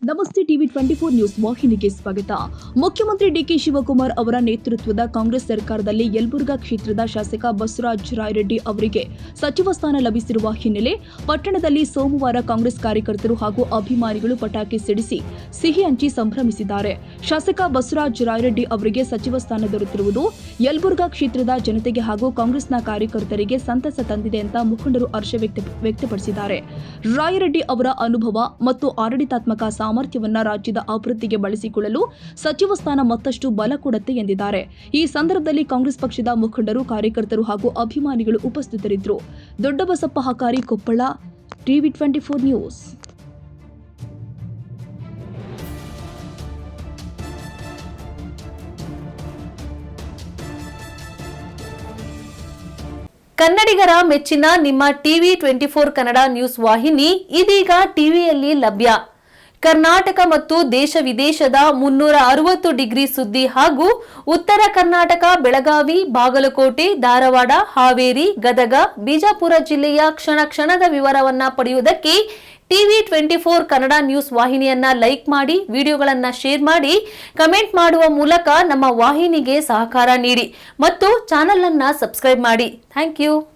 ನಮಸ್ತೆ TV 24 news ವಾಹಿನಿಗೆ ಸ್ವಾಗತ. ಮುಖ್ಯಮಂತ್ರಿ ಡಿಕೆ ಶಿವಕುಮಾರ್ ಅವರ ನೇತೃತ್ವದ ಕಾಂಗ್ರೆಸ್ ಸರ್ಕಾರದಲ್ಲಿ ಯಲಬುರ್ಗಾ ಕ್ಷೇತ್ರದ ಶಾಸಕ ಬಸವರಾಜ ರಾಯರೆಡ್ಡಿ ಅವರಿಗೆ ಸಚಿವ ಸ್ಥಾನ ಲಭಿಸಿರುವ ಹಿನ್ನೆಲೆ ಪಟ್ಟಣದಲ್ಲಿ ಸೋಮವಾರ ಕಾಂಗ್ರೆಸ್ ಕಾರ್ಯಕರ್ತರು ಹಾಗೂ ಅಭಿಮಾನಿಗಳು ಪಟಾಕಿ ಸಿಡಿಸಿ ಸಿಹಿ ಹಂಚಿ ಸಂಭ್ರಮಿಸಿದ್ದಾರೆ. ಶಾಸಕ ಬಸವರಾಜ ರಾಯರೆಡ್ಡಿ ಅವರಿಗೆ ಸಚಿವ ಸ್ಥಾನ ದೊರೆತಿರುವುದು ಯಲಬುರ್ಗಾ ಕ್ಷೇತ್ರದ ಜನತೆಗೆ ಹಾಗೂ ಕಾಂಗ್ರೆಸ್ನ ಕಾರ್ಯಕರ್ತರಿಗೆ ಸಂತಸ ತಂದಿದೆ ಅಂತ ಮುಖಂಡರು ಹರ್ಷ ವ್ಯಕ್ತಪಡಿಸಿದ್ದಾರೆ. ರಾಯರೆಡ್ಡಿ ಅವರ ಅನುಭವ ಮತ್ತು ಆಡಳಿತಾತ್ಮಕ ಸಾಮರ್ಥ್ಯವನ್ನ ರಾಜ್ಯದ ಅಭಿವೃದ್ಧಿಗೆ ಬಳಸಿಕೊಳ್ಳಲು ಸಚಿವ ಸ್ಥಾನ ಮತ್ತಷ್ಟು ಬಲ ಕೊಡುತ್ತೆ ಎಂದಿದ್ದಾರೆ. ಈ ಸಂದರ್ಭದಲ್ಲಿ ಕಾಂಗ್ರೆಸ್ ಪಕ್ಷದ ಮುಖಂಡರು, ಕಾರ್ಯಕರ್ತರು ಹಾಗೂ ಅಭಿಮಾನಿಗಳು ಉಪಸ್ಥಿತರಿದ್ದರು. Doddabasappa Hakari, Koppal, TV 24 news. ಕನ್ನಡಿಗರ ಮೆಚ್ಚಿನ ನಿಮ್ಮ ಟಿವಿ 24 ಕನ್ನಡ ನ್ಯೂಸ್ ವಾಹಿನಿ ಇದೀಗ ಟಿವಿಯಲ್ಲಿ ಲಭ್ಯ. ಕರ್ನಾಟಕ ಮತ್ತು ದೇಶ ವಿದೇಶದ 360 ಡಿಗ್ರಿ ಸುದ್ದಿ ಹಾಗೂ ಉತ್ತರ ಕರ್ನಾಟಕ, ಬೆಳಗಾವಿ, ಬಾಗಲಕೋಟೆ, ಧಾರವಾಡ, ಹಾವೇರಿ, ಗದಗ, ಬಿಜಾಪುರ ಜಿಲ್ಲೆಯ ಕ್ಷಣ ಕ್ಷಣದ ವಿವರವನ್ನ ಪಡೆಯುವುದಕ್ಕೆ ಟಿವಿ 24 ಕನ್ನಡ ನ್ಯೂಸ್ ವಾಹಿನಿಯನ್ನ ಲೈಕ್ ಮಾಡಿ, ವಿಡಿಯೋಗಳನ್ನ ಶೇರ್ ಮಾಡಿ, ಕಮೆಂಟ್ ಮಾಡುವ ಮೂಲಕ ನಮ್ಮ ವಾಹಿನಿಗೆ ಸಹಕಾರ ನೀಡಿ ಮತ್ತು ಚಾನೆಲ್ ಅನ್ನ ಸಬ್ಸ್ಕ್ರೈಬ್ ಮಾಡಿ. Thank you.